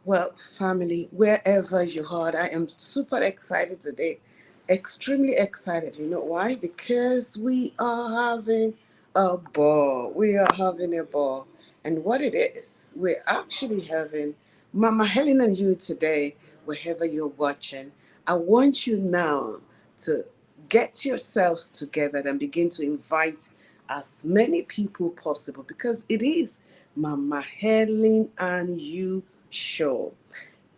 Well, family, wherever you are, I am super excited today. Extremely excited. You know why? Because we are having a ball. We are having a ball. And what it is, we're actually having Mama Helen and you today, wherever you're watching. I want you now to get yourselves together and begin to invite as many people possible because it is Mama Helen and you show.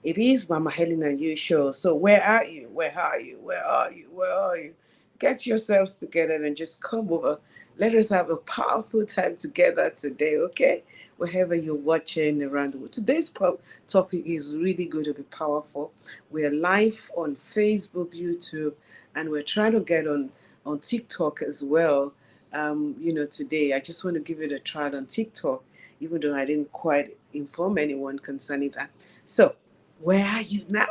It is Mama Helen and you show. So where are you? Where are you? Where are you? Where are you? Get yourselves together and just come over. Let us have a powerful time together today, okay? Wherever you're watching around the world. Today's topic is really going to be powerful. We're live on Facebook, YouTube, and we're trying to get on TikTok as well. Today I just want to give it a try on TikTok, even though I didn't quite inform anyone concerning that. So, where are you now?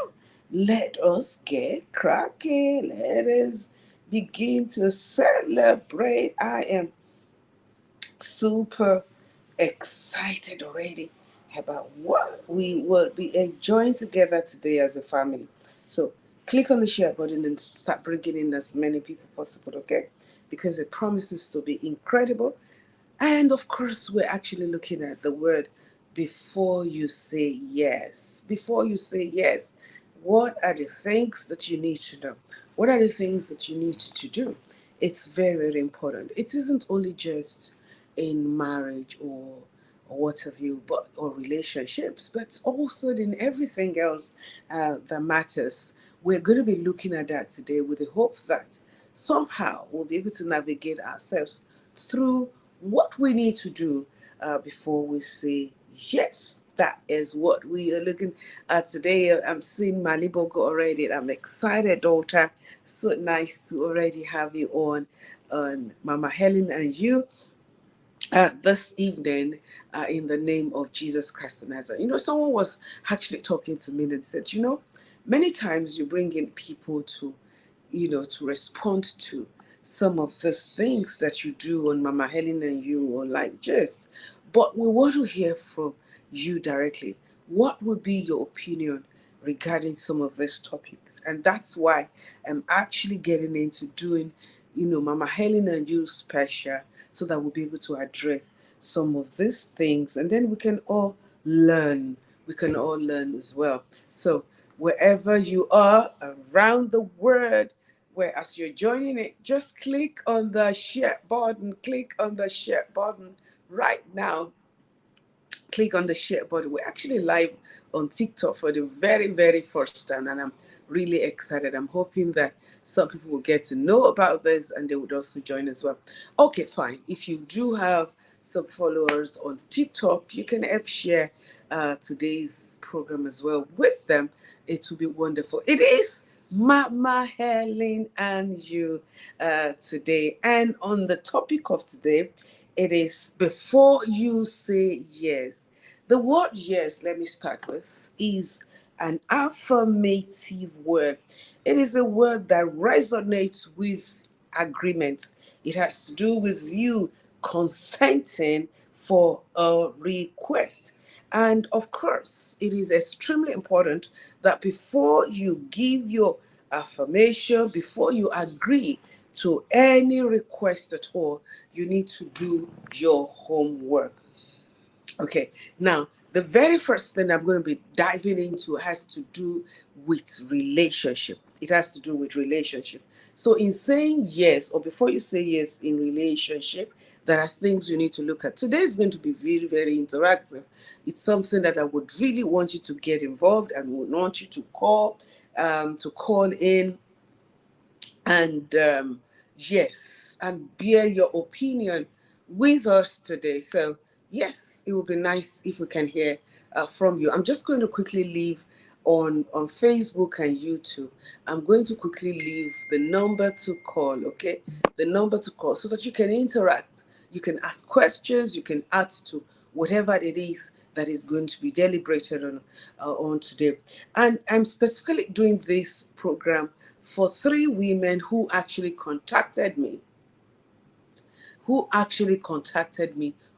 Let us get cracking. Let us begin to celebrate. I am super excited already about what we will be enjoying together today as a family. So click on the share button and start bringing in as many people possible, okay? Because it promises to be incredible. And of course, we're actually looking at the word before you say yes. Before you say yes, what are the things that you need to know? What are the things that you need to do? It's very, very important. It isn't only just in marriage or what have you, but or relationships, but also in everything else that matters. We're going to be looking at that today with the hope that somehow we'll be able to navigate ourselves through what we need to do before we say yes. That is what we are looking at today. I'm seeing Malibogo already. I'm excited, daughter. So nice to already have you on Mama Helen and you this evening in the name of Jesus Christ of Nazareth. Someone was actually talking to me and said, many times you bring in people to respond to some of these things that you do on Mama Helen and you or like just, but we want to hear from you directly. What would be your opinion regarding some of these topics? And that's why I'm actually getting into doing, Mama Helen and you special so that we'll be able to address some of these things and then we can all learn. We can all learn as well. So, wherever you are around the world, where as you're joining it, just click on the share button. Click on the share button right now. Click on the share button. We're actually live on TikTok for the very, very first time, and I'm really excited. I'm hoping that some people will get to know about this and they would also join as well. Okay, fine. If you do have some followers on TikTok, you can help share today's program as well with them. It will be wonderful. It is Mama Helen and you today. And on the topic of today, it is before you say yes. The word yes, let me start with, is an affirmative word. It is a word that resonates with agreement. It has to do with you consenting for a request. And of course, it is extremely important that before you give your affirmation, before you agree to any request at all, you need to do your homework. Okay, now the very first thing I'm going to be diving into has to do with relationship. It has to do with relationship. So, in saying yes, or before you say yes in relationship, there are things you need to look at. Today is going to be very, very interactive. It's something that I would really want you to get involved and would want you to call in and yes, and bear your opinion with us today. So, yes, it would be nice if we can hear from you. I'm just going to quickly leave on Facebook and YouTube. I'm going to quickly leave the number to call, okay? The number to call so that you can interact. You can ask questions, you can add to whatever it is that is going to be deliberated on today. And I'm specifically doing this program for three women who actually contacted me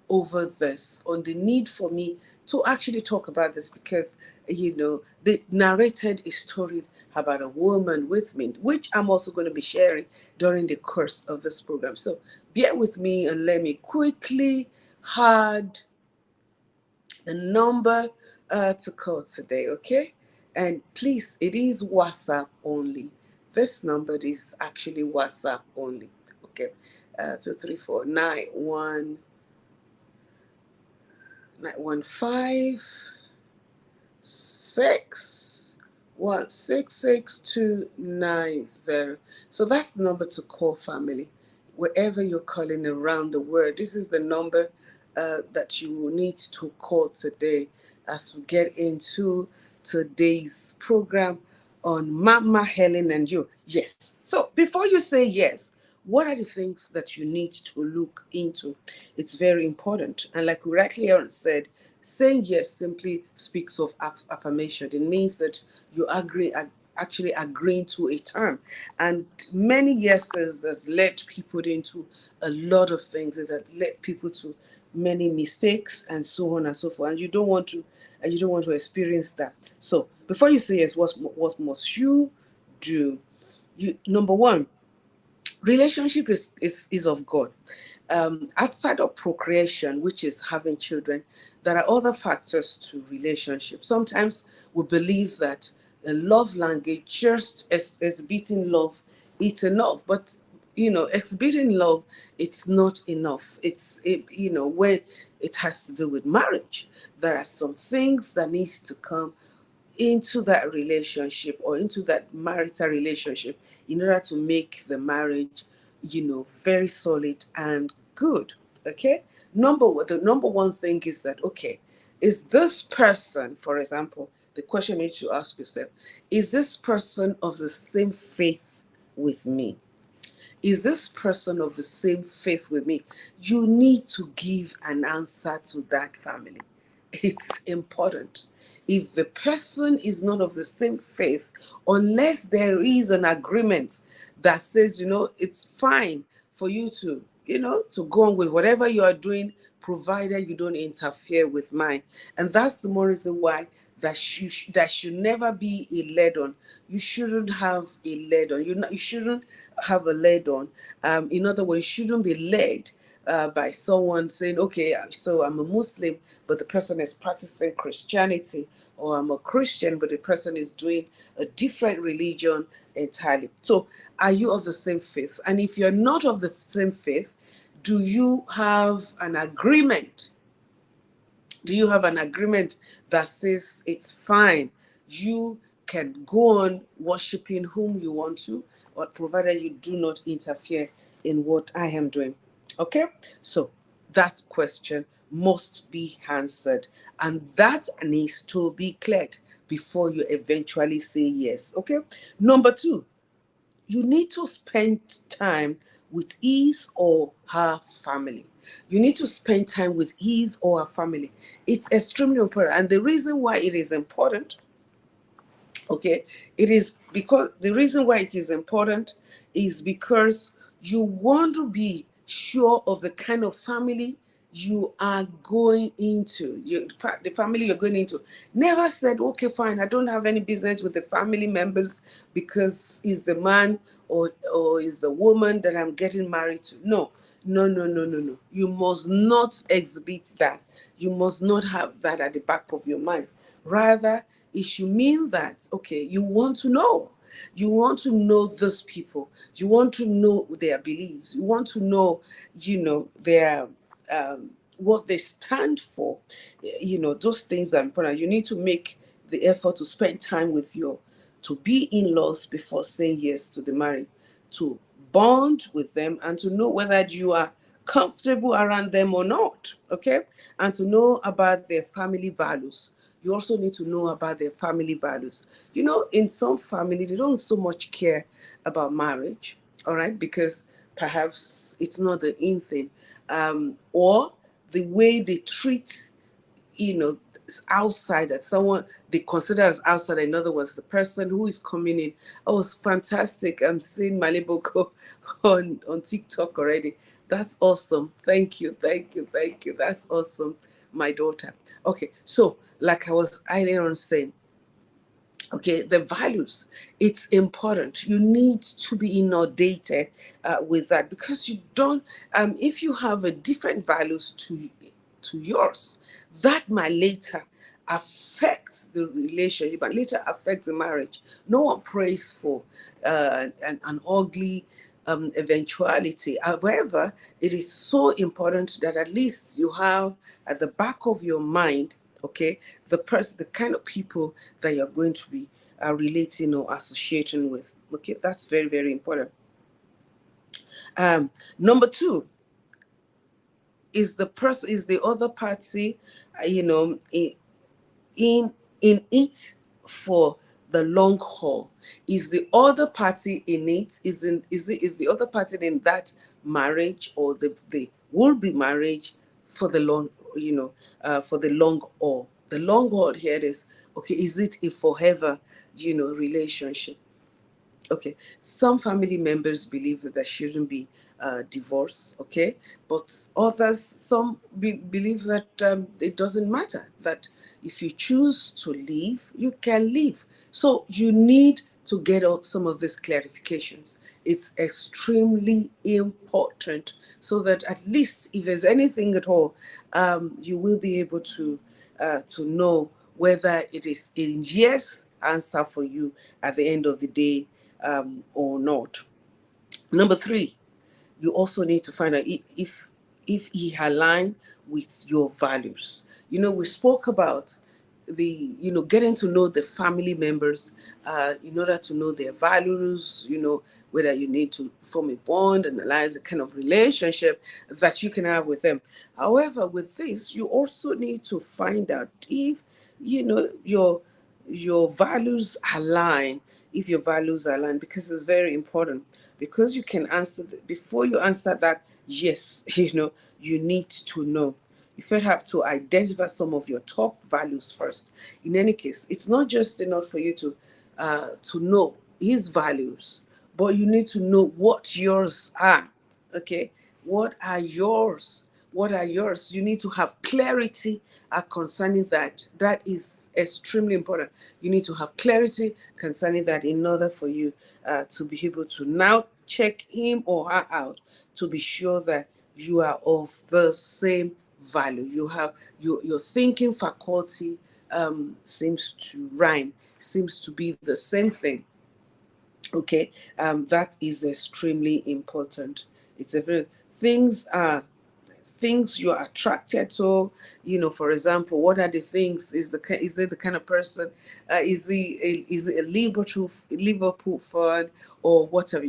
over this, on the need for me to actually talk about this, because they narrated a story about a woman with me, which I'm also going to be sharing during the course of this program. So bear with me and let me quickly add the number to call today, okay? And please, it is WhatsApp only. This number is actually WhatsApp only, okay? 234-915-616-290. So that's the number to call, family. Wherever you're calling around the world, this is the number that you will need to call today as we get into today's program on Mama Helen and you. Yes. So before you say yes, what are the things that you need to look into? It's very important. And like we rightly said, saying yes simply speaks of affirmation. It means that you actually agreeing to a term. And many yeses has led people into a lot of things. It has led people to many mistakes and so on and so forth. And you don't want to experience that. So before you say yes, what must you do? Number one, relationship is of God. Outside of procreation, which is having children, there are other factors to relationship. Sometimes we believe that a love language, just exhibiting love, it's enough. But exhibiting love, it's not enough. When it has to do with marriage, there are some things that needs to come into that relationship or into that marital relationship in order to make the marriage, very solid and good. Okay. The number one thing is that, okay, is this person, for example, the question is to ask yourself, is this person of the same faith with me? Is this person of the same faith with me? You need to give an answer to that, family. It's important. If the person is not of the same faith, unless there is an agreement that says, it's fine for you to go on with whatever you are doing, provided you don't interfere with mine. And that's the more reason why that should never be a lead on. You shouldn't have a lead on. You shouldn't have a lead on. In other words, you shouldn't be led by someone saying, okay, so I'm a Muslim, but the person is practicing Christianity, or I'm a Christian, but the person is doing a different religion entirely. So are you of the same faith? And if you're not of the same faith, do you have an agreement? Do you have an agreement that says it's fine? You can go on worshiping whom you want to, or provided you do not interfere in what I am doing. Okay? So that question must be answered, and that needs to be cleared before you eventually say yes. Okay? Number two, you need to spend time with his or her family. You need to spend time with his or her family. It's extremely important. And the reason why it is important, okay, it is because the reason why it is important is because you want to be sure of the kind of family you are going into. The family you're going into. Never said, okay, fine, I don't have any business with the family members because he's the man or is the woman that I'm getting married to. No, no, no, no, no, no. You must not exhibit that. You must not have that at the back of your mind. Rather, it should mean that, okay, you want to know. You want to know those people. You want to know their beliefs. You want to know, their what they stand for. Those things are important. You need to make the effort to spend time with to be in-laws before saying yes to the marriage, to bond with them and to know whether you are comfortable around them or not, okay? And to know about their family values. You also need to know about their family values. In some family, they don't so much care about marriage, all right? Because perhaps it's not the in thing. Or the way they treat, outsider, someone they consider as outsider. In other words, the person who is coming in. Oh, it's fantastic. I'm seeing Maliboko on TikTok already. That's awesome. Thank you, thank you, thank you. That's awesome, my daughter. Okay, so like I was earlier on saying, okay, the values, it's important. You need to be inundated with that, because you don't, if you have a different values to yours, that might later affect the relationship and later affect the marriage. No one prays for an ugly eventuality. However, it is so important that at least you have at the back of your mind, okay, the kind of people that you're going to be relating or associating with. Okay, that's very, very important. Number two, is the other party, you know, in it for the long haul? Is the other party in it, is the other party in that marriage, or the will be marriage for the long, for the long haul? The long haul here is, okay, is it a forever, relationship? Okay, some family members believe that there shouldn't be divorce, okay, but others, some believe that it doesn't matter, that if you choose to leave, you can leave. So you need to get out some of these clarifications. It's extremely important, so that at least if there's anything at all, you will be able to know whether it is a yes answer for you at the end of the day, or not. Number three, you also need to find out if he align with your values. We spoke about the getting to know the family members in order to know their values, whether you need to form a bond and alliance, a kind of relationship that you can have with them. However, with this, you also need to find out if your values align, if your values align, because it's very important. Because you can answer before you answer that yes, you need to know. You first have to identify some of your top values first. In any case, it's not just enough for you to know his values, but you need to know what yours are. Okay, what are yours? What are yours? You need to have clarity concerning that. That is extremely important. You need to have clarity concerning that in order for you to be able to now check him or her out, to be sure that you are of the same value. You have your thinking faculty seems to rhyme, seems to be the same thing. Okay, that is extremely important. It's a very things you're attracted to. For example, what are the things? Is it the kind of person? Is he a Liverpool fan or whatever?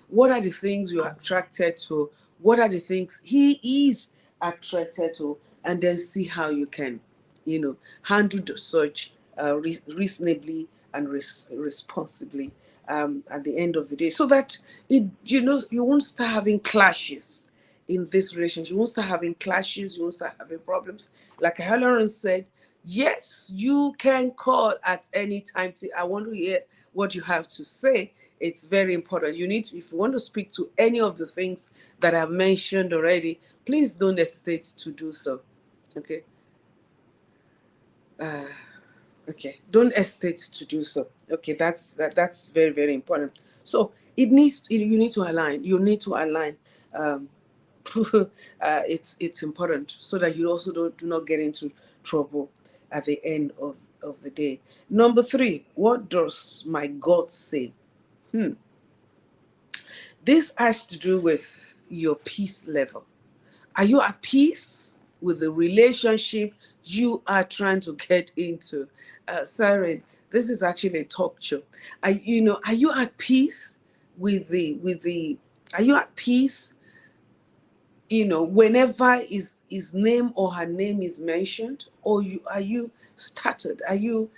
What are the things you're attracted to? What are the things he is attracted to? And then see how you can, handle the search reasonably and responsibly at the end of the day, so that you won't start having clashes in this relationship. You won't start having clashes. You won't start having problems. Like Helen said, yes, you can call at any time. I want to hear what you have to say. It's very important. You need to, if you want to speak to any of the things that I've mentioned already, please don't hesitate to do so. Okay. Okay, don't hesitate to do so. Okay, that's very, very important. So you need to align. You need to align. Um, it's important, so that you also do not get into trouble at the end of the day. Number three, what does my God say? This has to do with your peace level. Are you at peace with the relationship you are trying to get into? Siren, this is actually a talk show. Are you at peace with the are you at peace, whenever his name or her name is mentioned? Or are you started? Are you,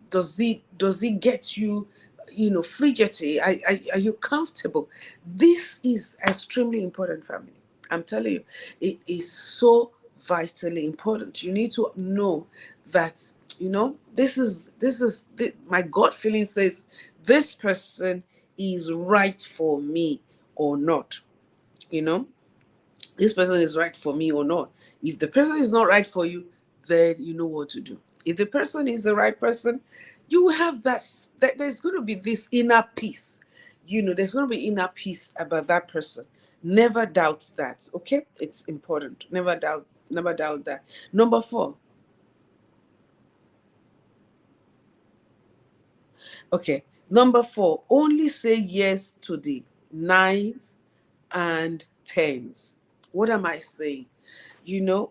does it get you, fidgety? Are you comfortable? This is extremely important, family. I'm telling you, it is so vitally important. You need to know that, my gut feeling says this person is right for me or not. You know, this person is right for me or not. If the person is not right for you, then you know what to do. If the person is the right person, you will have that there's going to be this inner peace. There's going to be inner peace about that person. Never doubt that. Okay, it's important. Never doubt that. Number 4. Okay, number 4. Only say yes to the nines and tens. What am I saying?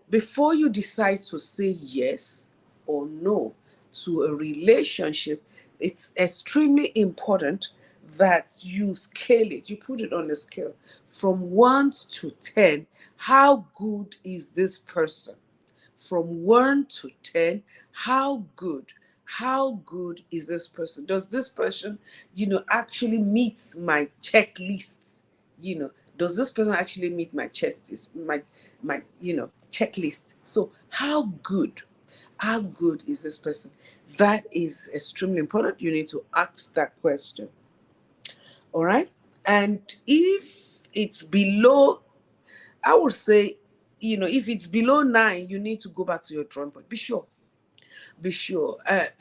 Before you decide to say yes or no to a relationship, it's extremely important that you scale it. You put it on a scale from 1 to 10. How good is this person? From 1 to 10, how good is this person? Does this person actually meet my checklist? Does this person actually meet my checklist? So how good is this person? That is extremely important. You need to ask that question. All right. And if it's below, I would say, if it's below 9, you need to go back to your drawing board. Be sure.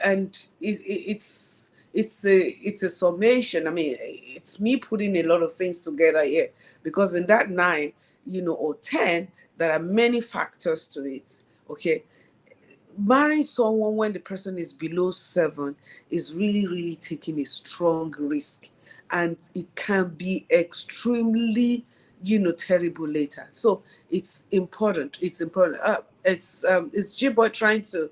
And it's a summation. I mean, it's me putting a lot of things together here, because in that 9, or 10, there are many factors to it. Okay. Marrying someone when the person is below 7 is really, really taking a strong risk, and it can be extremely, terrible later. So it's important. It's important. It's J-Boy trying to.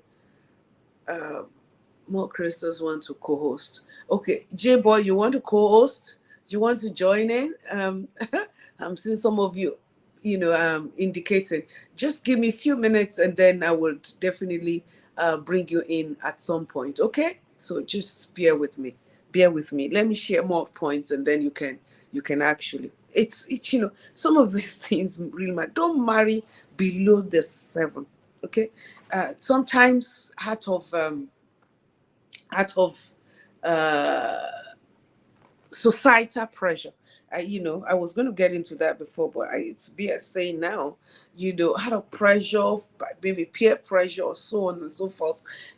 More Crystals want to co-host. Okay, J-Boy, you want to co-host? Do you want to join in? I'm seeing some of you, indicating. Just give me a few minutes, and then I will definitely bring you in at some point. Okay, so just bear with me. Bear with me. Let me share more points, and then you can actually. It's some of these things really matter. Don't marry below the 7. Okay, sometimes out of uh, societal pressure. I was going to get into that before, but it's saying now, out of pressure, maybe peer pressure or so on and so forth,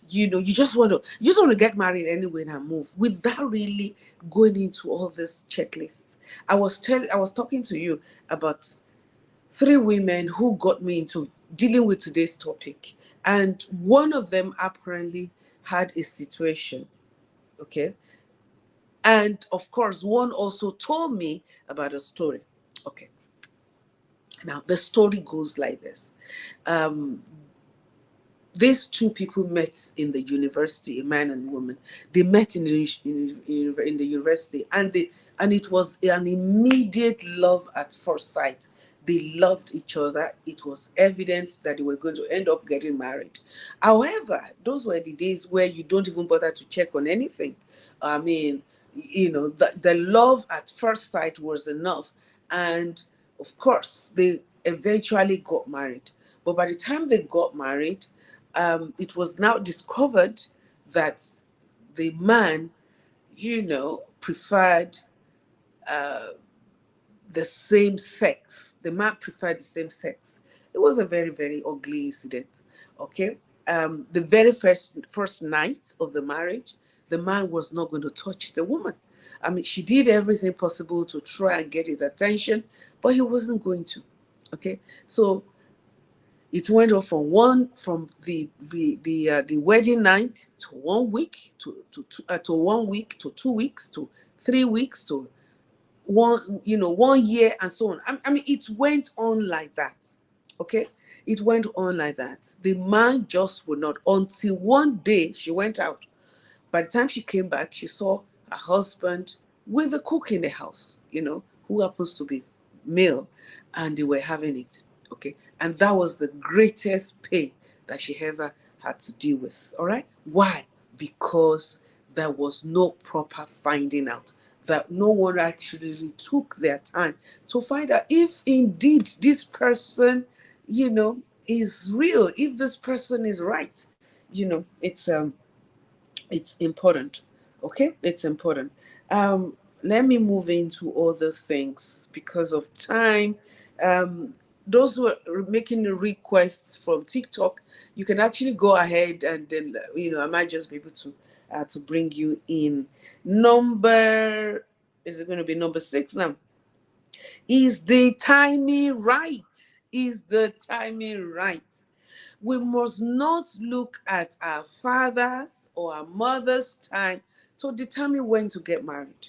you just want to get married anyway and move without really going into all this checklists. I was talking to you about 3 women who got me into dealing with today's topic, and one of them apparently had a situation. Okay, and of course, one also told me about a story. Okay. Now, the story goes like this. Um, these 2 people met in the university, a man and woman. They met in the university, and it was an immediate love at first sight. They loved each other. It was evident that they were going to end up getting married. However, those were the days where you don't even bother to check on anything. I mean, the love at first sight was enough. And of course, they eventually got married. But by the time they got married, it was now discovered that the man, preferred the same sex. The man preferred the same sex. It was a very, very ugly incident. Okay. The very first night of the marriage, the man was not going to touch the woman. I mean, she did everything possible to try and get his attention, but he wasn't going to. Okay. So it went on from the wedding night to 1 week to 1 week to 2 weeks to 3 weeks to 1 year and so on. I mean, it went on like that. Okay, it went on like that. The man just would not, until one day she went out. By the time she came back, she saw her husband with a cook in the house, who happens to be male, and they were having it. Okay. And that was the greatest pain that she ever had to deal with. All right. Why? Because there was no proper finding out, that no one actually really took their time to find out if indeed this person, is real, if this person is right, it's important. Okay, it's important. Let me move into other things because of time. Those who are making the requests from TikTok, you can actually go ahead and then I might just be able to bring you in. Number Is it going to be number 6 now? Is the timing right? Is the timing right? We must not look at our father's or our mother's time to determine when to get married.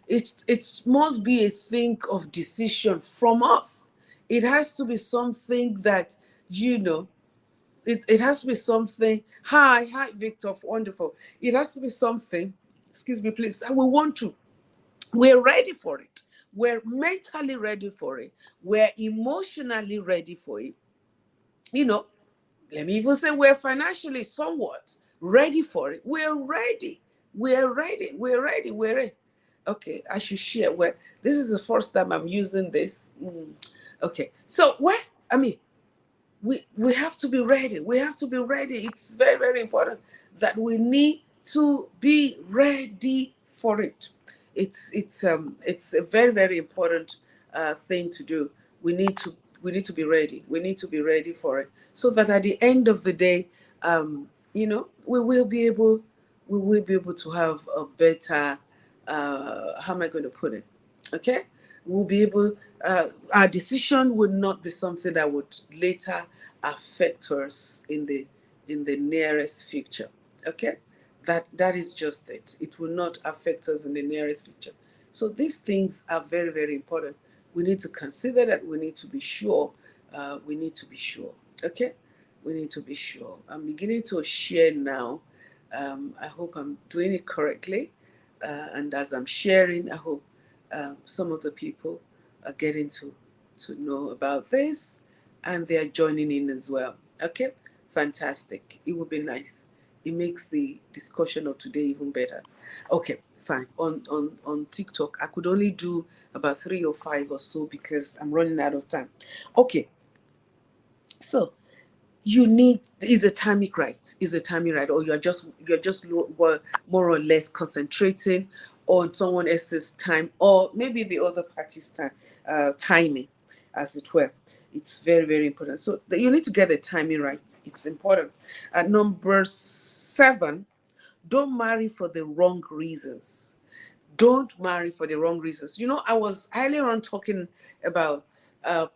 It must be a thing of decision from us. It has to be something that, it has to be something. Hi, Victor, wonderful. It has to be something, excuse me, please, that we want to. We're ready for it. We're mentally ready for it. We're emotionally ready for it. You know, Let me even say we're financially somewhat ready for it. We're ready. We're ready. We're ready. We're ready. Okay, I should share. Where this is the first time I'm using this. Okay, so I mean, we have to be ready. We have to be ready. It's very, very important that we need to be ready for it. It's a very, very important thing to do. We need to be ready. We need to be ready for it, so that at the end of the day, we will be able to have a better, how am I going to put it? Okay, we'll be able, our decision would not be something that would later affect us in the nearest future. Okay, that is just it. It will not affect us in the nearest future. So these things are very, very important. We need to consider that. We need to be sure. We need to be sure. Okay, we need to be sure. I'm beginning to share now. I hope I'm doing it correctly. And as I'm sharing, I hope some of the people are getting to know about this, and they are joining in as well. Okay, fantastic. It would be nice. It makes the discussion of today even better. Okay, fine. On TikTok, I could only do about 3 or 5 or so because I'm running out of time. Okay, so you need, is a timing right? Is a timing right? Or you're just more or less concentrating on someone else's time, or maybe the other party's time, timing, as it were. It's very, very important. So you need to get the timing right. It's important. At number 7, don't marry for the wrong reasons. Don't marry for the wrong reasons. I was earlier on talking about uh,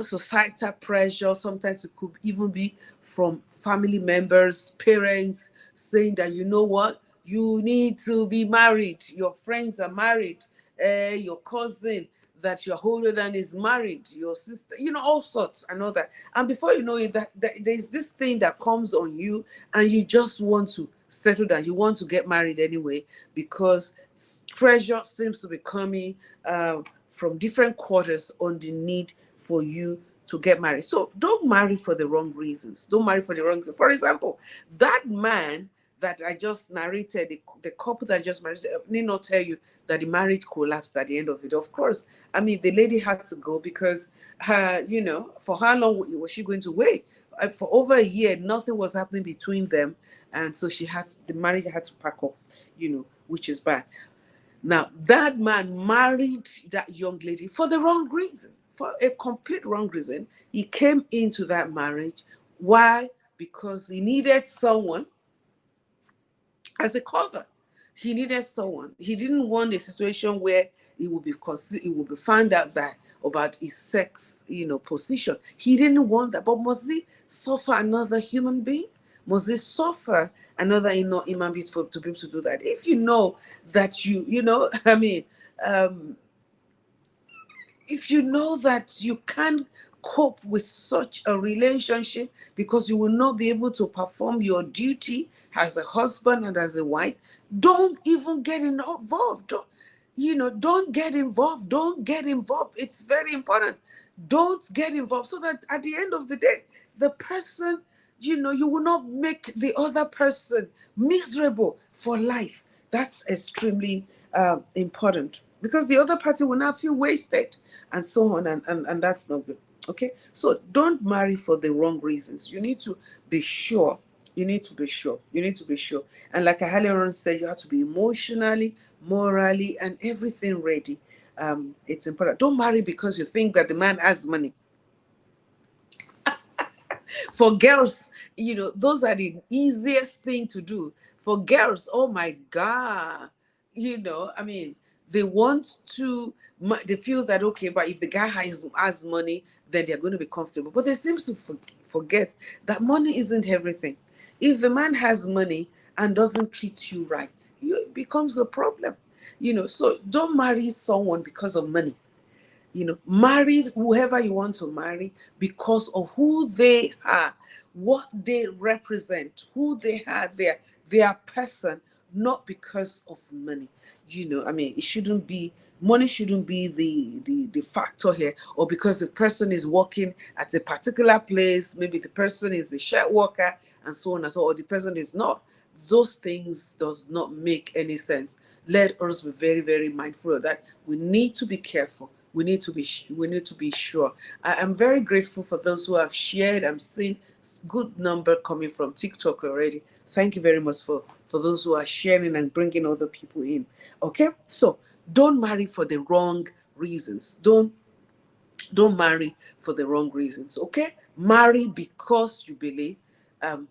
societal pressure. Sometimes it could even be from family members, parents saying that, you know what, you need to be married. Your friends are married. Your cousin that you're older than is married. Your sister, all sorts and all that. And before you know it, that there's this thing that comes on you, and you just want to settle down. You want to get married anyway because pressure seems to be coming from different quarters on the need for you to get married. So don't marry for the wrong reasons. Don't marry for the wrong reasons. For example, that man that I just narrated, the couple that I just married, I need not tell you that the marriage collapsed at the end of it. Of course, I mean, the lady had to go because for how long was she going to wait? For over a year, nothing was happening between them. And so the marriage had to pack up, which is bad. Now, that man married that young lady for the wrong reason, for a complete wrong reason. He came into that marriage. Why? Because he needed someone as a cover. He needed someone. He didn't want a situation where it would be found out that about his sex, position. He didn't want that. But must he suffer another human being? Must he suffer another human being to be able to do that? If you know that I mean, um, if you know that you can't cope with such a relationship because you will not be able to perform your duty as a husband and as a wife, don't even get involved. Don't get involved. Don't get involved. It's very important. Don't get involved, so that at the end of the day, the person, you will not make the other person miserable for life. That's extremely important, because the other party will not feel wasted, and so on, and that's not good. Okay, so don't marry for the wrong reasons. You need to be sure. You need to be sure. You need to be sure. And like I earlier on said, you have to be emotionally, morally, and everything ready. It's important. Don't marry because you think that the man has money. For girls, those are the easiest thing to do. For girls, oh my God, I mean, they want to, they feel that, okay, but if the guy has money, then they're going to be comfortable. But they seem to forget that money isn't everything. If the man has money and doesn't treat you right, it becomes a problem. So don't marry someone because of money. Marry whoever you want to marry because of who they are, what they represent, who they are, their person, not because of money. I mean, money shouldn't be the factor here, or because the person is working at a particular place, maybe the person is a shared worker and so on and so on, or the person is not. Those things does not make any sense. Let us be very, very mindful of that. We need to be careful. We need to be sure. I am very grateful for those who have shared. I'm seeing good number coming from TikTok already. Thank you very much for those who are sharing and bringing other people in. Okay, so don't marry for the wrong reasons. Don't marry for the wrong reasons. Okay, marry because you believe.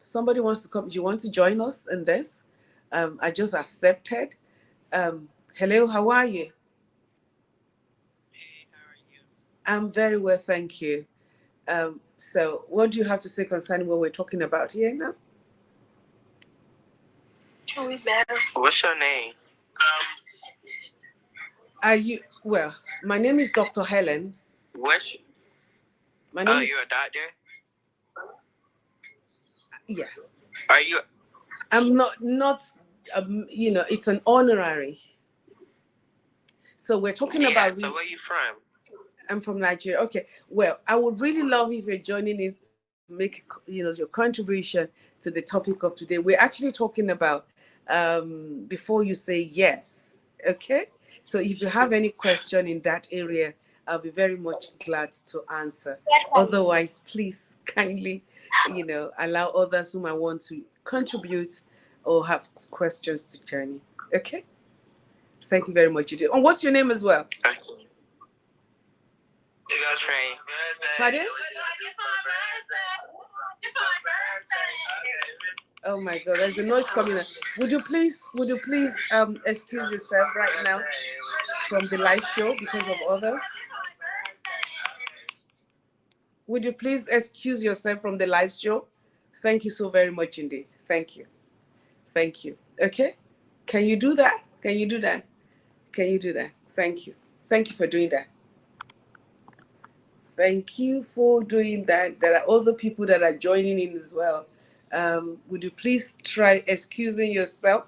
Somebody wants to come. You want to join us in this? I just accepted. Hello, how are you? Hey, how are you? I'm very well, thank you. So what do you have to say concerning what we're talking about here now? What's your name? Are you well? My name is Dr. Helen. What's My Oh, name is you're a doctor? Yeah. Are you I'm not. It's an honorary. So we're talking Yeah, about. so where you from? I'm from Nigeria. Okay. Well, I would really love if you're joining in to make your contribution to the topic of today. We're actually talking about before you say yes. Okay. So if you have any question in that area, I'll be very much glad to answer. Otherwise, please kindly, allow others who might want to contribute or have questions to journey. Okay. Thank you very much, Judith. And what's your name as well? Okay. Trey. Pardon? Oh my God, there's a noise coming in. Would you please excuse yourself right now from the live show because of others? Would you please excuse yourself from the live show? Thank you so very much indeed. Thank you. Thank you. Okay? Can you do that? Can you do that? Can you do that? Thank you. Thank you for doing that. Thank you for doing that. There are other people that are joining in as well. Would you please try excusing yourself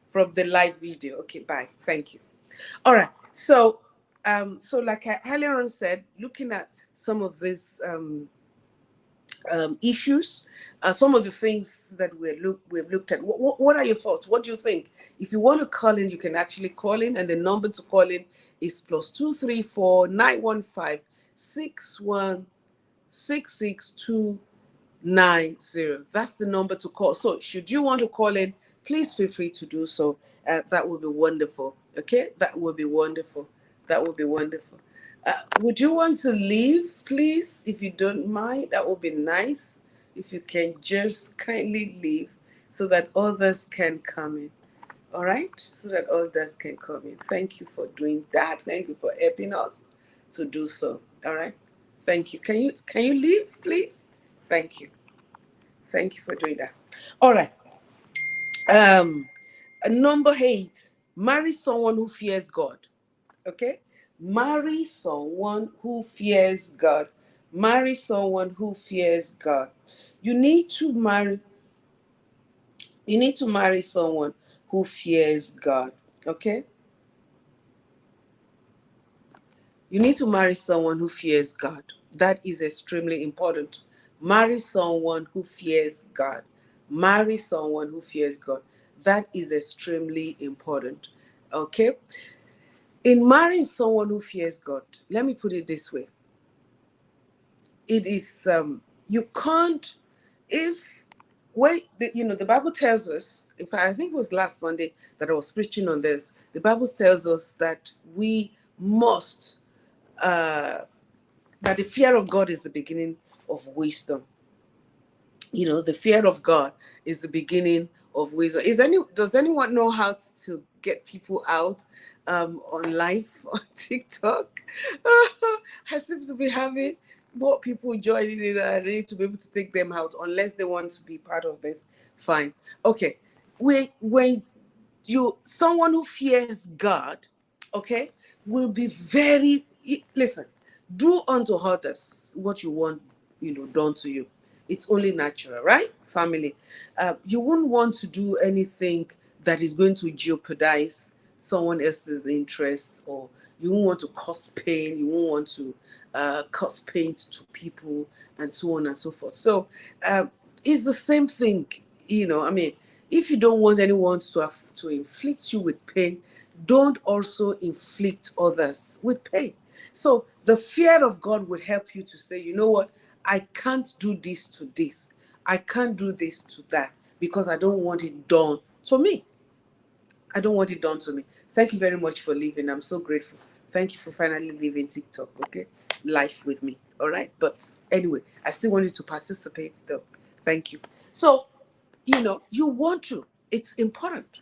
from the live video? Okay, bye. Thank you. All right. So like I earlier on said, looking at some of these issues, some of the things that we've looked at. What are your thoughts? What do you think? If you want to call in, you can actually call in, and the number to call in is +234 915 6166290. That's the number to call. So should you want to call in, please feel free to do so. That would be wonderful. Okay, that would be wonderful. That would be wonderful. Would you want to leave, please, if you don't mind? That would be nice. If you can just kindly leave so that others can come in. All right? So that others can come in. Thank you for doing that. Thank you for helping us to do so. All right? Thank you. Can you leave, please? Thank you. Thank you for doing that. All right. Um, Number 8, marry someone who fears God. Okay? Marry someone who fears God. Marry someone who fears God. You need to marry you need to marry someone who fears God. Okay? You need to marry someone who fears God. That is extremely important. Marry someone who fears God. Marry someone who fears God. That is extremely important. Okay? In marrying someone who fears God, let me put it this way. it is you can't, if the Bible tells us, in fact I think it was last Sunday that I was preaching on this. The Bible tells us that we must that the fear of God is the beginning of wisdom. The fear of God is the beginning of wisdom. Does anyone know how to get people out on live on TikTok? I seem to be having more people joining in, and I need to be able to take them out unless they want to be part of this. Fine. Okay. When you someone who fears God, okay, will be listen, do unto others what you want, done to you. It's only natural, right? Family. You wouldn't want to do anything that is going to jeopardize someone else's interests, or you won't want to cause pain, you won't want to cause pain to people, and so on and so forth. So it's the same thing, I mean, if you don't want anyone to have to inflict you with pain, don't also inflict others with pain. So the fear of God would help you to say, you know what, I can't do this to this, I can't do this to that, because I don't want it done to me. I don't want it done to me. Thank you very much for leaving. I'm so grateful. Thank you for finally leaving TikTok, okay? Life with me, all right? But anyway, I still wanted to participate though. Thank you. So, you want to. It's important.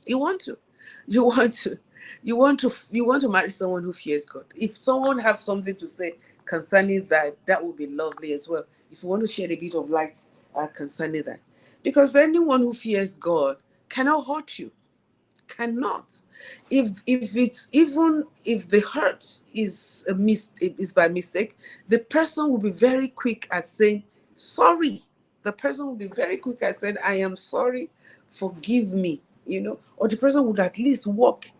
You want to. You want to. You want to marry someone who fears God. If someone have something to say concerning that, that would be lovely as well. If you want to share a bit of light concerning that. Because anyone who fears God cannot hurt you, cannot. If it's, even if the hurt is by mistake, the person will be very quick at saying sorry. The person will be very quick at saying, I am sorry, forgive me, or the person would at least walk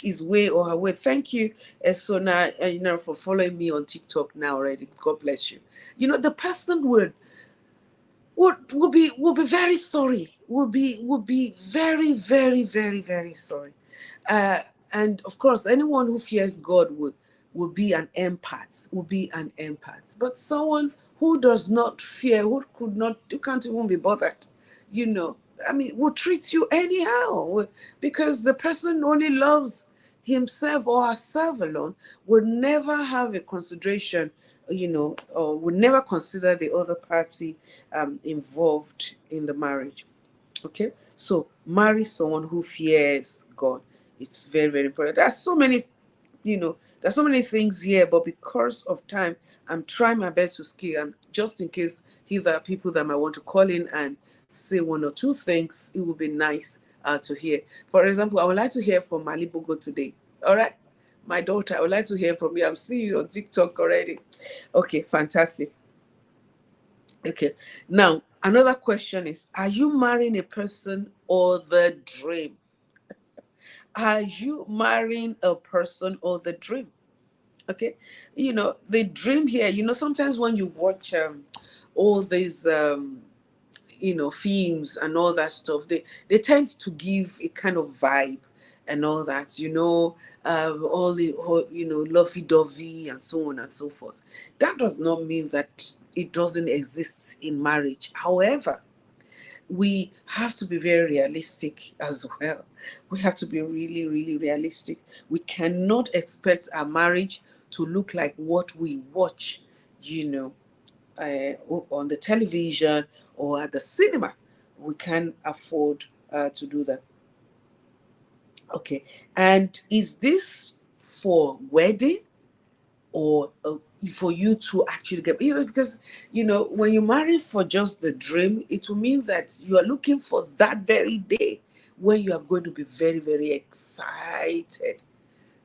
his way or her way. Thank you, Esona, for following me on TikTok now already. God bless you. The person would be very sorry, would be very, very, very, very sorry. uh and of course, anyone who fears God would be an empath, but someone who does not fear, who can't even be bothered, you know I mean, will treat you anyhow, because the person only loves himself or herself alone, would never have a consideration, or would never consider the other party involved in the marriage. Okay, so marry someone who fears God. It's very, very important. There's so many things here, but because of time, I'm trying my best to scale. And just in case if there are people that might want to call in and say one or two things, it would be nice to hear. For example, I would like to hear from Malibugo today. All right, my daughter, I would like to hear from you. I'm seeing you on TikTok already. Okay, fantastic. Okay. Now, another question is, are you marrying a person or the dream? Are you marrying a person or the dream? Okay. The dream here, sometimes when you watch all these films and all that stuff, they tend to give a kind of vibe and all that, all the whole, lovey-dovey and so on and so forth. That does not mean that it doesn't exist in marriage. However, we have to be very realistic as well. We have to be really, really realistic. We cannot expect our marriage to look like what we watch, you know, on the television or at the cinema. We can afford to do that. Okay. And is this for wedding, or for you to actually get, because when you marry for just the dream, it will mean that you are looking for that very day when you are going to be very, very excited,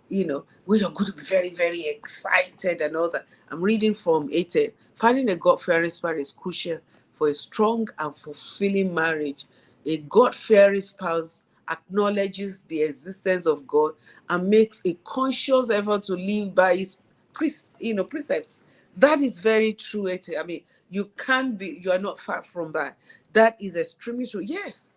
when you're going to be very, very excited and all that. I'm reading from 8. Finding a God-fearing spouse is crucial for a strong and fulfilling marriage. A God-fearing spouse acknowledges the existence of God and makes a conscious effort to live by his precepts. That is very true, Ete. I mean, you are not far from that. That is extremely true. Yes,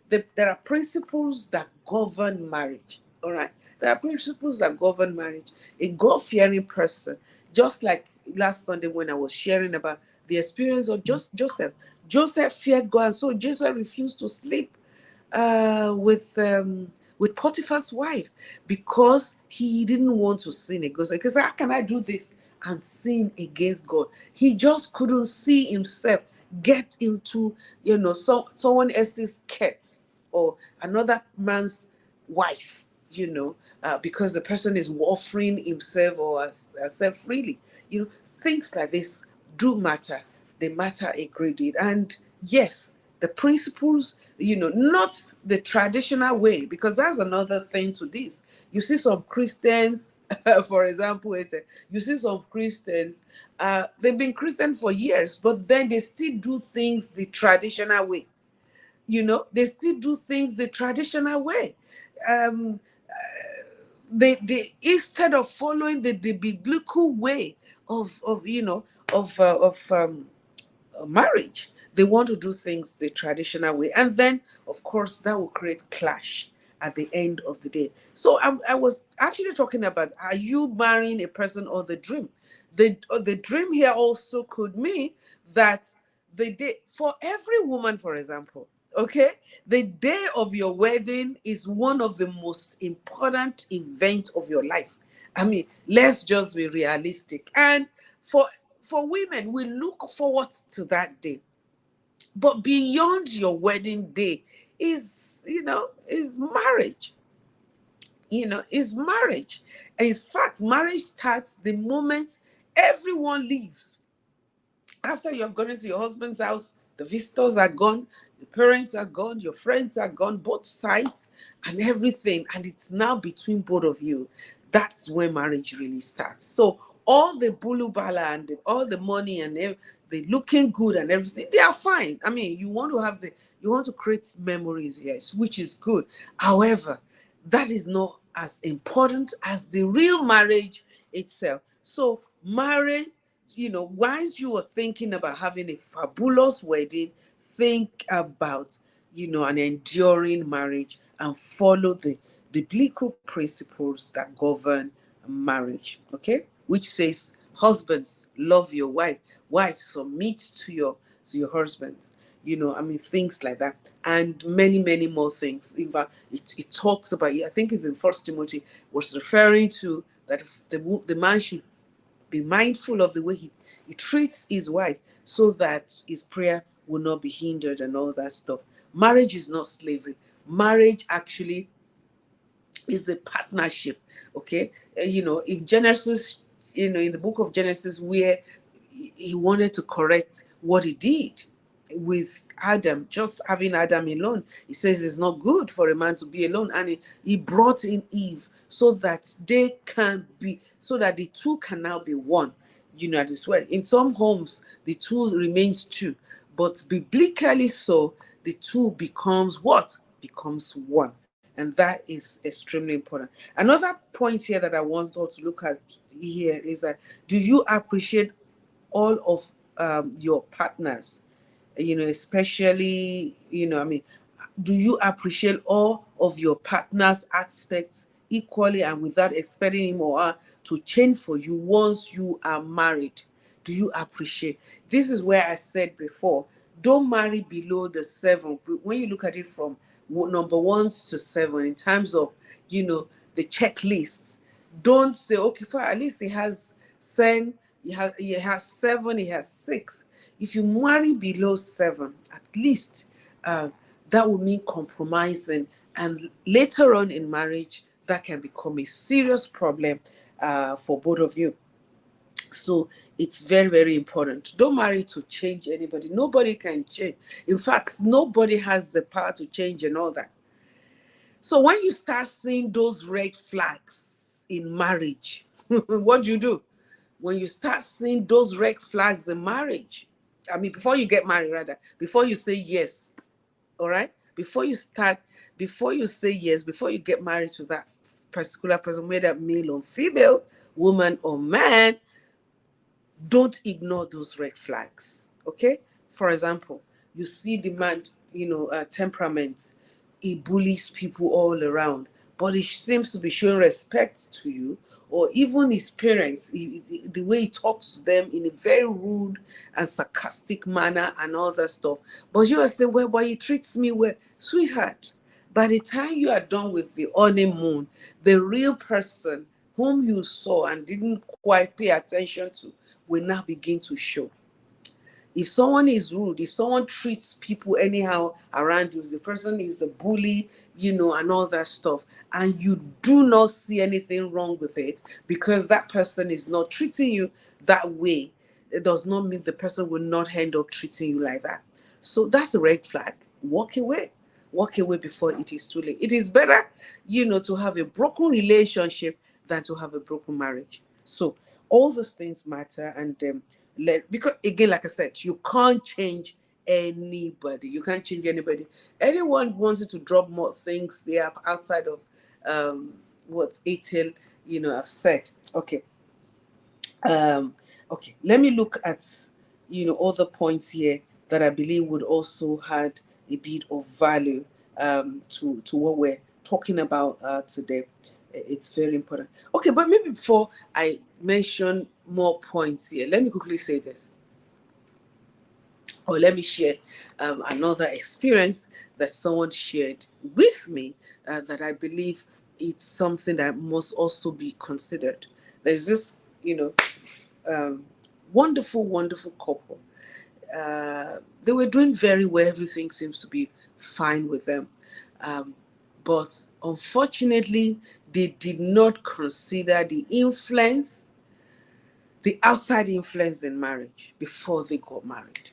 there are principles that govern marriage. All right. There are principles that govern marriage. A God fearing person, just like last Sunday when I was sharing about the experience of Joseph. Joseph feared God, and so Joseph refused to sleep with Potiphar's wife because he didn't want to sin against her. Because how can I do this and sin against God? He just couldn't see himself get into someone else's cat or another man's wife, because the person is offering himself or herself freely. Things like this do matter. They matter a great deal. And yes, the principles, not the traditional way, because that's another thing to this. You see some Christians, for example, you see some Christians, they've been Christian for years, but then they still do things the traditional way. They still do things the traditional way. Um, they instead of following the biblical way of marriage, they want to do things the traditional way, and then of course that will create clash at the end of the day. So I was actually talking about, are you marrying a person or the dream? The dream here also could mean that the day for every woman, for example, okay, the day of your wedding is one of the most important events of your life. I mean, let's just be realistic. And for women, we look forward to that day. But beyond your wedding day is marriage. Is marriage. In fact, marriage starts the moment everyone leaves. After you have gone into your husband's house, the visitors are gone, the parents are gone, your friends are gone, both sides and everything. And it's now between both of you. That's when marriage really starts. So all the bulu bala and all the money and the looking good and everything, they are fine. I mean, you want to create memories, yes, which is good. However, that is not as important as the real marriage itself. So marriage, once you are thinking about having a fabulous wedding, think about, an enduring marriage and follow the biblical principles that govern marriage. Okay? Which says, husbands, love your wife. Wives, submit to your husband. Things like that. And many, many more things. In fact, it talks about, I think it's in First Timothy, was referring to that the man should be mindful of the way he treats his wife so that his prayer will not be hindered and all that stuff. Marriage is not slavery. Marriage actually is a partnership. Okay. In Genesis, in the book of Genesis, where he wanted to correct what he did with Adam, just having Adam alone. He says it's not good for a man to be alone, and he brought in Eve so that the two can now be one. This way. In some homes, the two remains two, but biblically so, the two becomes what? Becomes one. And that is extremely important. Another point here that I want us to look at here is that, do you appreciate all of your partners? Especially, do you appreciate all of your partner's aspects equally and without expecting him or her to change for you once you are married? Do you appreciate? This is where I said before, don't marry below the 7. When you look at it from number 1 to 7, in terms of, the checklists, don't say, okay, for at least he has 10, he has 7, he has 6. If you marry below 7, at least that would mean compromising, and later on in marriage, that can become a serious problem for both of you. So it's very, very important. Don't marry to change anybody. Nobody can change. In fact, nobody has the power to change and all that. So when you start seeing those red flags in marriage, what do you do? When you start seeing those red flags in marriage, I mean, before you get married, rather, before you say yes, all right? Before you say yes, before you get married to that particular person, whether male or female, woman or man, don't ignore those red flags. Okay? For example, you see the man, temperament, he bullies people all around. but he seems to be showing respect to you, or even his parents, the way he talks to them in a very rude and sarcastic manner and all that stuff. But you are saying, well, but he treats me well. Sweetheart, by the time you are done with the honeymoon, the real person whom you saw and didn't quite pay attention to will now begin to show. If someone is rude, if someone treats people anyhow around you, if the person is a bully, and all that stuff, and you do not see anything wrong with it because that person is not treating you that way, it does not mean the person will not end up treating you like that. So that's a red flag. Walk away. Walk away before it is too late. It is better, to have a broken relationship than to have a broken marriage. So all those things matter, and because again, like I said, you can't change anybody. You can't change anybody. Anyone wanted to drop more things there outside of what Etel, I've said. Okay. Okay, let me look at other points here that I believe would also add a bit of value to what we're talking about today. It's very important. Okay, but maybe before I mention more points here, let me quickly say this, or let me share another experience that someone shared with me that I believe it's something that must also be considered. There's this, um, wonderful, wonderful couple. They were doing very well. Everything seems to be fine with them. Um, but unfortunately, they did not consider the outside influence in marriage before they got married.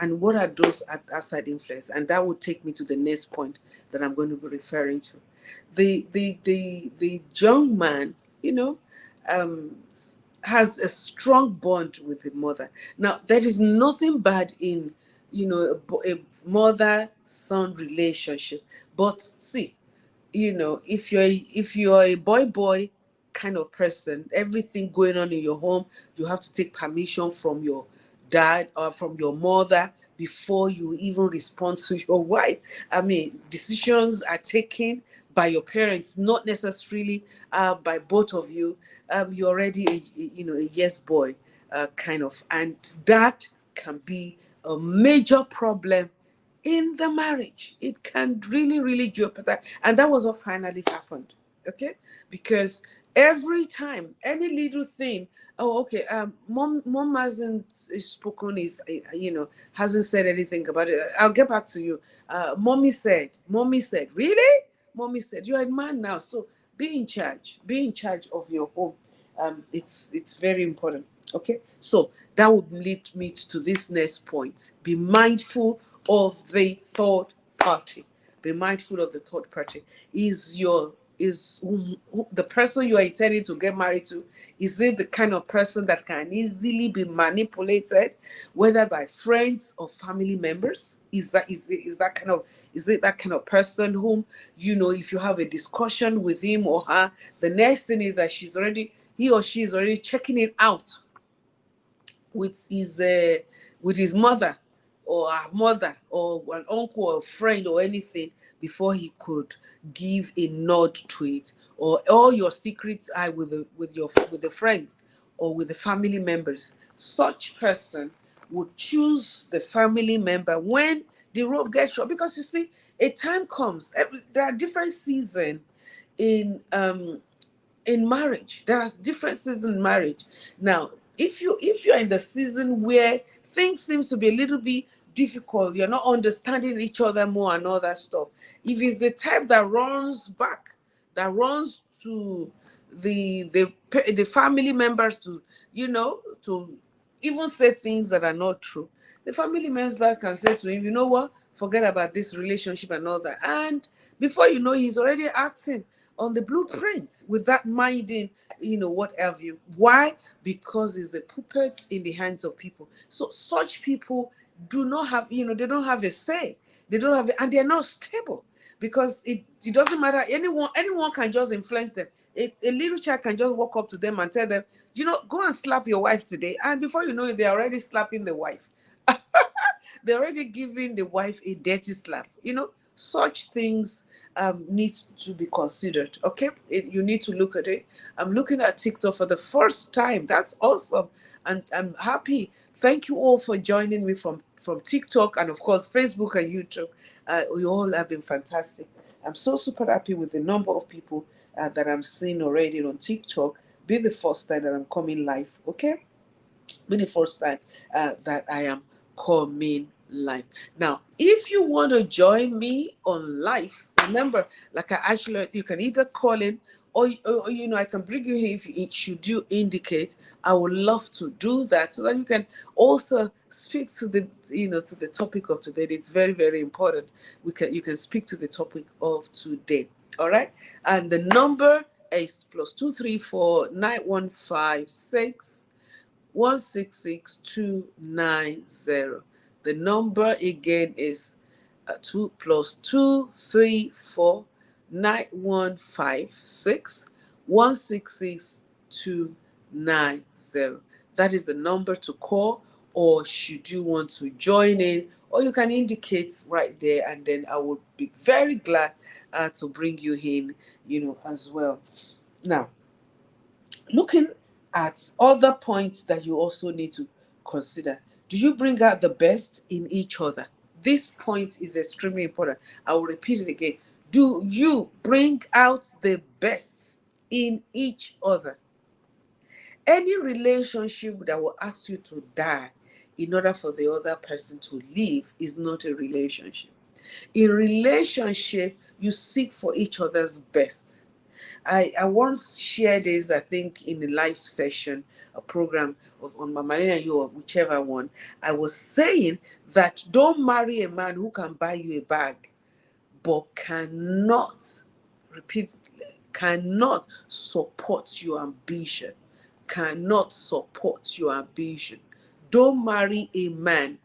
And what are those outside influence? And that would take me to the next point that I'm going to be referring to. The young man, um, has a strong bond with the mother. Now, there is nothing bad in, a mother-son relationship. But see, if you're a boy kind of person, everything going on in your home, you have to take permission from your dad or from your mother before you even respond to your wife. I mean, decisions are taken by your parents, not necessarily by both of you. You're already a yes boy kind of, and that can be a major problem in the marriage. It can really, really jeopardize. And that was what finally happened. Okay? Because every time, any little thing, oh, okay, mom hasn't spoken, hasn't said anything about it. I'll get back to you. Mommy said, really? Mommy said, you're a man now, so be in charge of your home. It's very important. Okay, so that would lead me to this next point. Be mindful of the third party. Be mindful of the third party. The person you are intending to get married to, is it the kind of person that can easily be manipulated, whether by friends or family members? Is it that kind of person whom, if you have a discussion with him or her, the next thing is that he or she is already checking it out with his mother or her mother or an uncle or a friend or anything before he could give a nod to it, or all your secrets are with the friends or with the family members. Such person would choose the family member when the road gets short, because you see, a time comes. There are different seasons in marriage. There are differences in marriage. Now, if you're in the season where things seems to be a little bit difficult, you're not understanding each other more and all that stuff. If it's the type that runs back, that runs to the family members to, to even say things that are not true, the family members back can say to him, you know what, forget about this relationship and all that. And before you know, he's already acting on the blueprint with that minding, what have you. Why? Because it's a puppet in the hands of people. So such people do not have, they don't have a say. They don't have, and they're not stable, because it doesn't matter. Anyone can just influence them. A little child can just walk up to them and tell them, go and slap your wife today. And before you know it, they're already slapping the wife. They're already giving the wife a dirty slap. such things need to be considered. Okay, you need to look at it. I'm looking at TikTok for the first time. That's awesome, and I'm happy. Thank you all for joining me from TikTok and of course Facebook and YouTube. You all have been fantastic. I'm so super happy with the number of people that I'm seeing already on TikTok. Be the first time that I'm coming live. Okay, be the first time that I am coming live. Now, if you want to join me on live, remember, like I actually, you can either call in or I can bring you in if should you indicate. I would love to do that so that you can also speak to the to the topic of today. It's very, very important. You can speak to the topic of today. All right, and the number is +234 9156 166290. The number again is 2 +2 3 4 9 1 5 6 1 6 6 2 9 0. That is the number to call, or should you want to join in, or you can indicate right there, and then I would be very glad to bring you in, as well. Now, looking at other points that you also need to consider. Do you bring out the best in each other? This point is extremely important. I will repeat it again. Do you bring out the best in each other? Any relationship that will ask you to die in order for the other person to live is not a relationship. In relationship, you seek for each other's best. I once shared this, I think, in a live session, a program on Mama and you, or whichever one. I was saying that don't marry a man who can buy you a bag, but repeat, cannot support your ambition. Cannot support your ambition. Don't marry a man,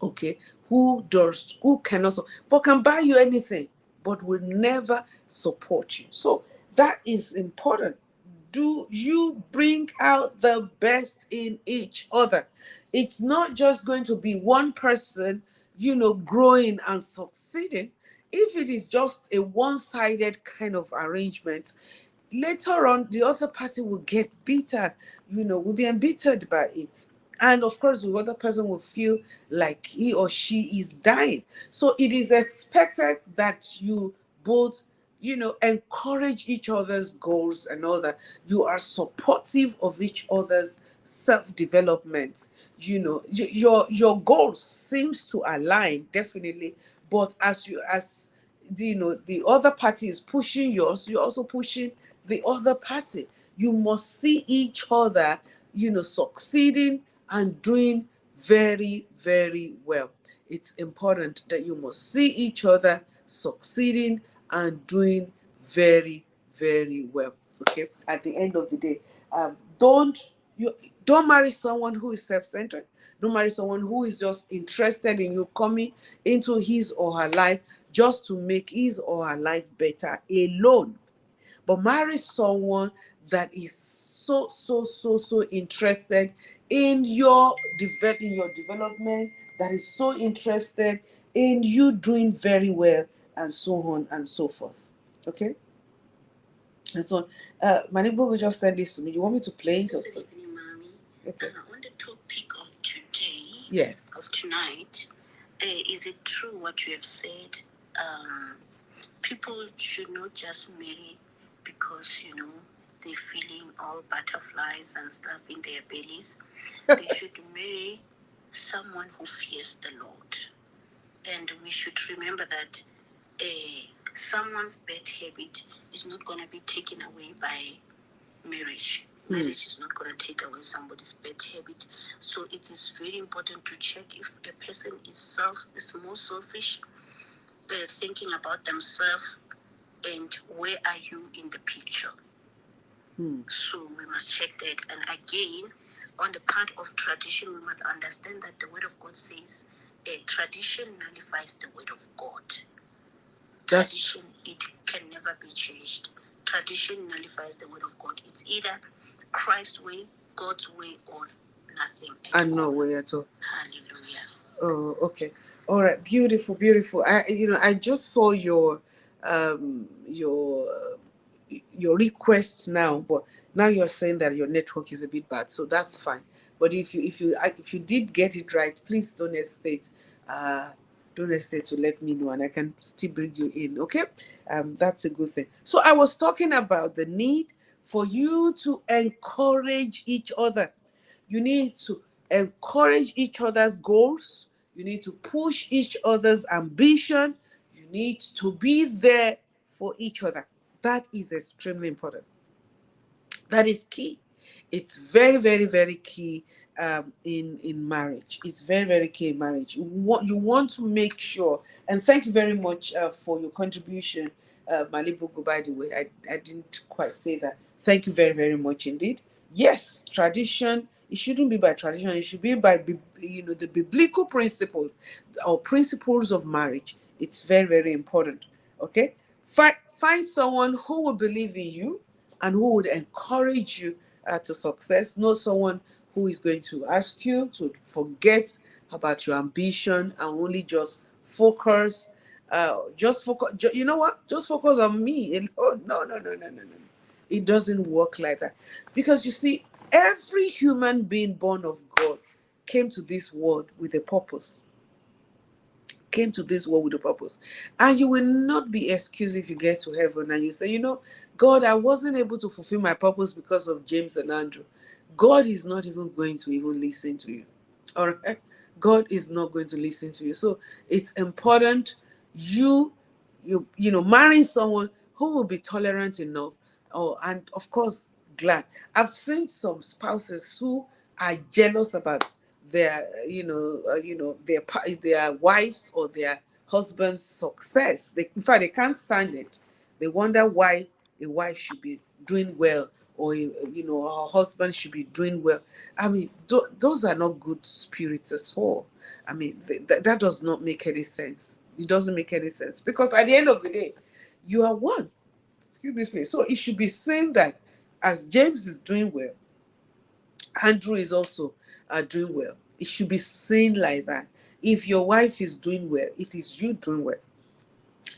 okay, who cannot, but can buy you anything, but will never support you. So that is important. Do you bring out the best in each other? It's not just going to be one person, growing and succeeding. If it is just a one-sided kind of arrangement, later on the other party will get bitter, will be embittered by it. And of course, the other person will feel like he or she is dying. So it is expected that you both, encourage each other's goals and all that. You are supportive of each other's self-development. Your goals seems to align, definitely. But as the other party is pushing yours, you're also pushing the other party. You must see each other, succeeding and doing very, very well. It's important that you must see each other succeeding and doing very, very well. Okay. At the end of the day, don't marry someone who is self-centered. Don't marry someone who is just interested in you coming into his or her life just to make his or her life better alone. But marry someone that is so interested in your development, that is so interested in you doing very well, and so on and so forth. Okay? And so my neighbor will just send this to me. You want me to play it or so? Okay. On the topic of today, yes, of tonight, is it true what you have said? People should not just marry because, they're feeling all butterflies and stuff in their bellies. They should marry someone who fears the Lord. And we should remember that someone's bad habit is not going to be taken away by marriage. Marriage is not going to take away somebody's bad habit. So it is very important to check if a person is more selfish, thinking about themselves, and where are you in the picture. So we must check that. And again, on the part of tradition, we must understand that the word of God says tradition nullifies the word of God. Tradition, it can never be changed. Tradition nullifies the word of God. It's either Christ's way, God's way, or nothing at all. No way at all. Hallelujah. Oh, okay. All right, beautiful, beautiful. I just saw um, your your request now, but now you're saying that your network is a bit bad, so that's fine. But if you did get it right, please uh, don't hesitate to let me know, and I can still bring you in. Okay, that's a good thing. So I was talking about the need for you to encourage each other. You need to encourage each other's goals. You need to push each other's ambition. You need to be there for each other. That is extremely important. That is key. It's very, very, very key in marriage. It's very, very key in marriage. You want to make sure. And thank you very much for your contribution, Malibugu. By the way, I didn't quite say that. Thank you very, very much indeed. Yes, tradition. It shouldn't be by tradition. It should be by the biblical principle or principles of marriage. It's very, very important. Okay, find someone who will believe in you and who would encourage you to success, not someone who is going to ask you to forget about your ambition and only just focus, you know what? Just focus on me. And, oh, no, no, no, no, no, no. It doesn't work like that. Because you see, every human being born of God came to this world with a purpose, came to this world with a purpose. And you will not be excused if you get to heaven and you say, God, I wasn't able to fulfill my purpose because of James and Andrew. God is not even going to even listen to you. All right? God is not going to listen to you. So it's important you marrying someone who will be tolerant enough, and of course glad. I've seen some spouses who are jealous about their wives or their husband's success. In fact, they can't stand it. They wonder why a wife should be doing well, or her husband should be doing well. I mean, those are not good spirits at all. I mean, that does not make any sense. It doesn't make any sense, because at the end of the day, you are one. Excuse me, please. So it should be saying that as James is doing well, Andrew is also doing well. It should be seen like that. If your wife is doing well, it is you doing well.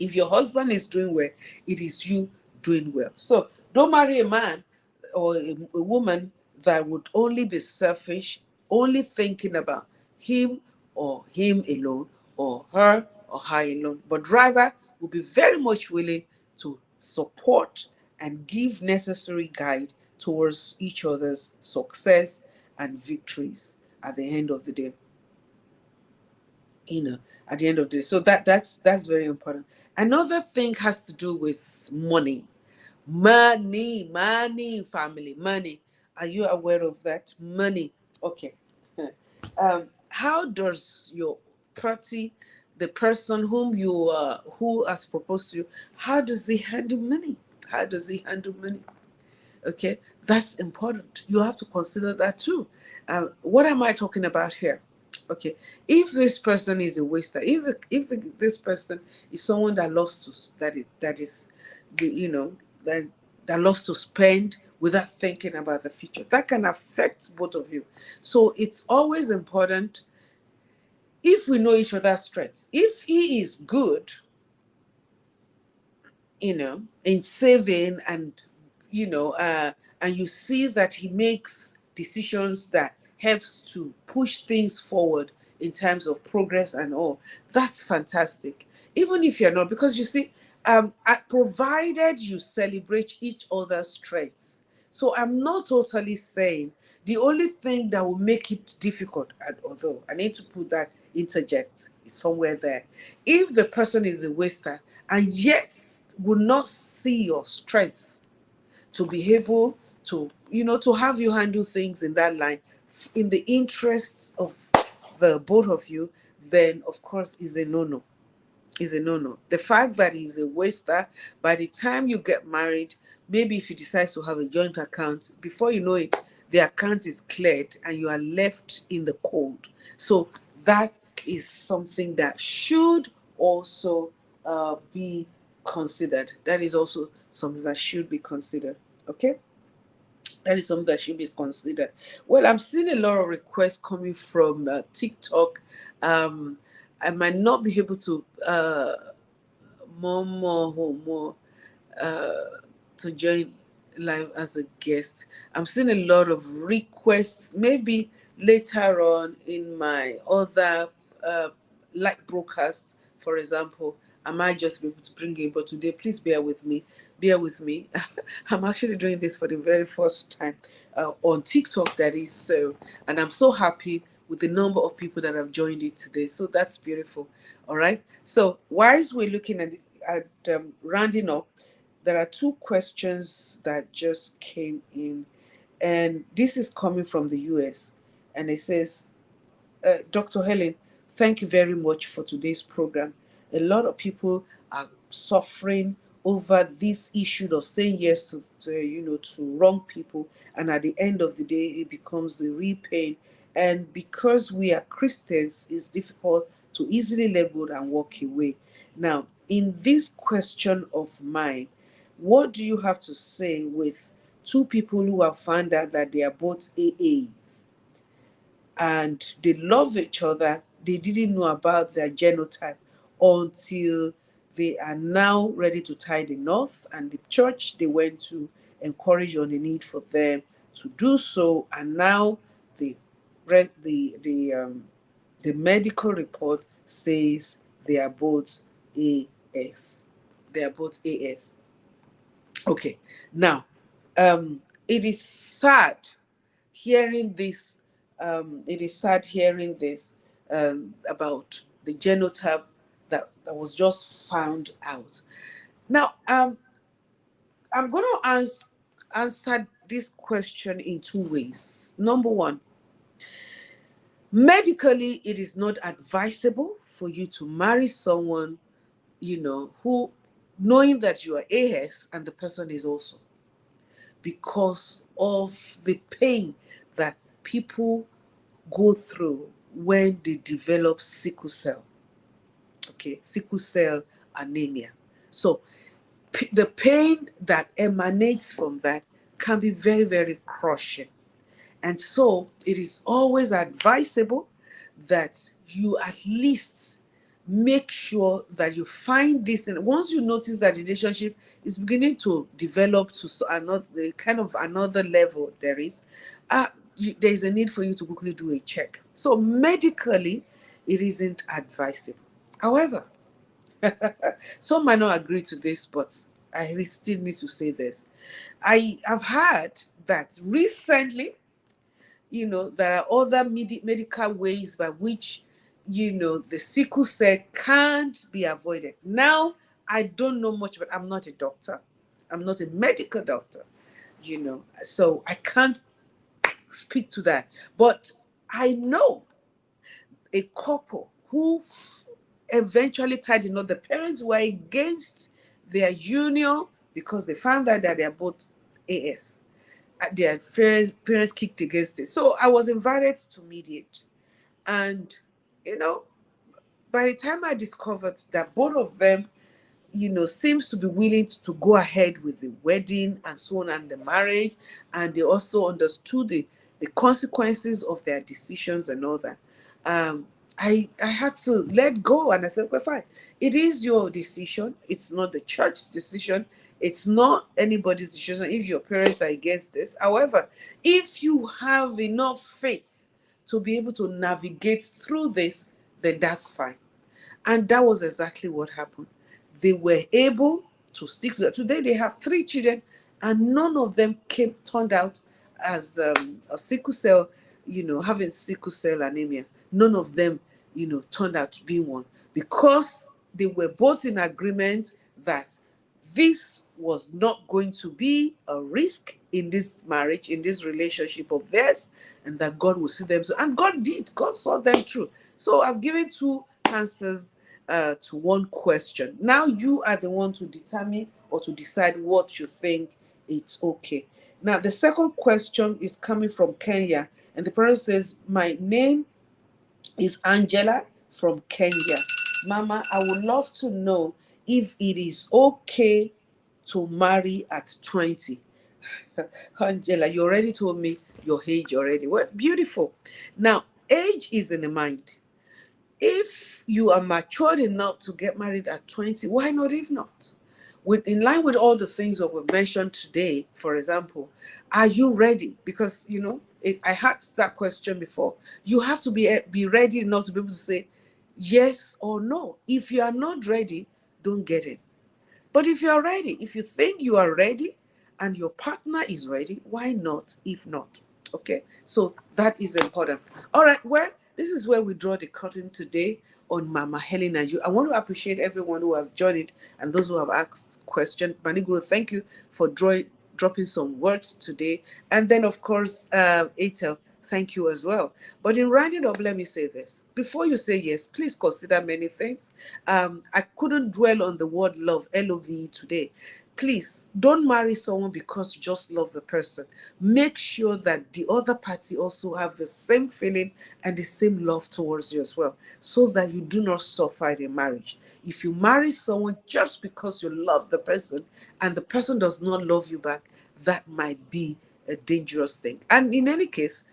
If your husband is doing well, it is you doing well. So don't marry a man or a woman that would only be selfish, only thinking about him or him alone, or her alone, but rather will be very much willing to support and give necessary guide towards each other's success and victories at the end of the day. you know at the end of the day. So that's very important. Another thing has to do with money. Money, family, money. Are you aware of that? Money. Okay. How does your party, the person who has proposed to you, how does he handle money? How does he handle money? Okay, that's important. You have to consider that too. What am I talking about here? Okay, if this person is a waster, this person is someone that loves to that is the you know that loves to spend without thinking about the future, that can affect both of you. So it's always important, if we know each other's strengths. If he is good in saving, and you see that he makes decisions that helps to push things forward in terms of progress and all, that's fantastic. Even if you're not, because you see, provided you celebrate each other's strengths. So I'm not totally saying the only thing that will make it difficult, and although I need to put that interject somewhere there, if the person is a waster and yet will not see your strength to be able to have you handle things in that line in the interests of the both of you, then of course is a no-no. Is a no-no. The fact that he's a waster, by the time you get married, maybe if you decide to have a joint account, before you know it, the account is cleared and you are left in the cold. So that is something that should also be considered. That is also something that should be considered. Okay, that is something that should be considered. Well, I'm seeing a lot of requests coming from TikTok. Um, I might not be able to more to join live as a guest. I'm seeing a lot of requests. Maybe later on in my other uh, like broadcast, for example, I might just be able to bring in. But today, please bear with me. Bear with me. I'm actually doing this for the very first time on TikTok. That is so, and I'm so happy with the number of people that have joined it today. So that's beautiful. All right. So whilst we're looking at rounding up, there are two questions that just came in, and this is coming from the US, and it says, Dr. Helen, thank you very much for today's program. A lot of people are suffering over this issue of saying yes to wrong people, and at the end of the day, it becomes a real pain. And because we are Christians, it's difficult to easily let go and walk away. Now, in this question of mine, what do you have to say with two people who have found out that they are both AAs? And they love each other. They didn't know about their genotype until they are now ready to tie the knot, and the church they went to encourage on the need for them to do so. And now the the medical report says they are both AS. They are both AS. Okay, now it is sad hearing this. It is sad hearing this about the genotype that was just found out. Now, I'm going to answer this question in two ways. Number one, medically, it is not advisable for you to marry someone, who, knowing that you are AS and the person is also, because of the pain that people go through when they develop sickle cell. Okay, sickle cell anemia. So the pain that emanates from that can be very, very crushing. And so it is always advisable that you at least make sure that you find this. And once you notice that the relationship is beginning to develop to another kind of another level, there is a need for you to quickly do a check. So medically, it isn't advisable. However, some might not agree to this, but I still need to say this. I have heard that recently, there are other medical ways by which, the sickle cell can't be avoided. Now, I don't know much, but I'm not a doctor. I'm not a medical doctor, so I can't speak to that. But I know a couple who eventually tied the knot. The parents were against their union because they found out that they are both AS. Their parents kicked against it. So I was invited to mediate. And, by the time I discovered that both of them, seems to be willing to go ahead with the wedding and so on and the marriage, and they also understood the consequences of their decisions and all that. I had to let go, and I said, "Okay, fine. It is your decision. It's not the church's decision. It's not anybody's decision if your parents are against this. However, if you have enough faith to be able to navigate through this, then that's fine." And that was exactly what happened. They were able to stick to that. Today they have 3 children, and none of them turned out as a sickle cell, having sickle cell anemia. None of them, turned out to be one, because they were both in agreement that this was not going to be a risk in this marriage, in this relationship of theirs, and that God will see them. And God did. God saw them through. So I've given two answers to one question. Now you are the one to determine or to decide what you think it's okay. Now the second question is coming from Kenya, and the person says, "My name is Angela from Kenya. Mama, I would love to know if it is okay to marry at 20. Angela, you already told me your age already. Well, beautiful. Now, age is in the mind. If you are matured enough to get married at 20, why not if not? In line with all the things that we've mentioned today, for example, are you ready? Because, I asked that question before. You have to be ready enough to be able to say yes or no. If you are not ready, don't get it. But if you are ready, if you think you are ready and your partner is ready, why not if not? Okay, so that is important. All right, well, this is where we draw the curtain today on Mama Helen and you. I want to appreciate everyone who has joined it and those who have asked questions. Maniguro, thank you for dropping some words today. And then, of course, Atel, thank you as well. But in rounding up, let me say this. Before you say yes, please consider many things. I couldn't dwell on the word love, Love, today. Please don't marry someone because you just love the person. Make sure that the other party also have the same feeling and the same love towards you as well, so that you do not suffer in marriage. If you marry someone just because you love the person and the person does not love you back, that might be a dangerous thing. And in any case,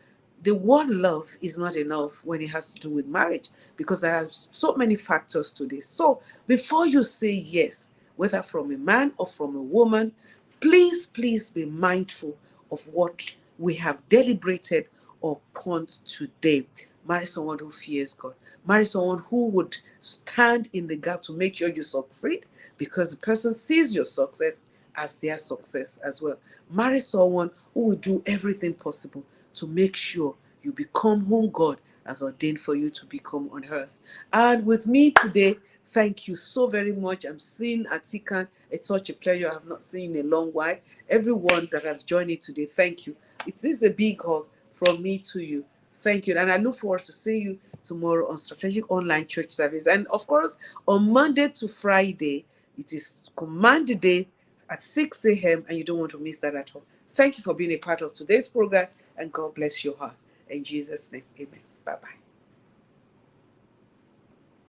the word love is not enough when it has to do with marriage, because there are so many factors to this. So before you say yes, whether from a man or from a woman, please, please be mindful of what we have deliberated upon today. Marry someone who fears God. Marry someone who would stand in the gap to make sure you succeed, because the person sees your success as their success as well. Marry someone who will do everything possible to make sure you become whom God has ordained for you to become on earth. And with me today, thank you so very much. I'm seeing Atikan. It's such a pleasure. I have not seen in a long while. Everyone that has joined me today, thank you. It is a big hug from me to you. Thank you. And I look forward to seeing you tomorrow on Strategic Online Church Service. And of course, on Monday to Friday, it is Command Day at 6 a.m. and you don't want to miss that at all. Thank you for being a part of today's program and God bless your heart. In Jesus' name, amen. Bye-bye.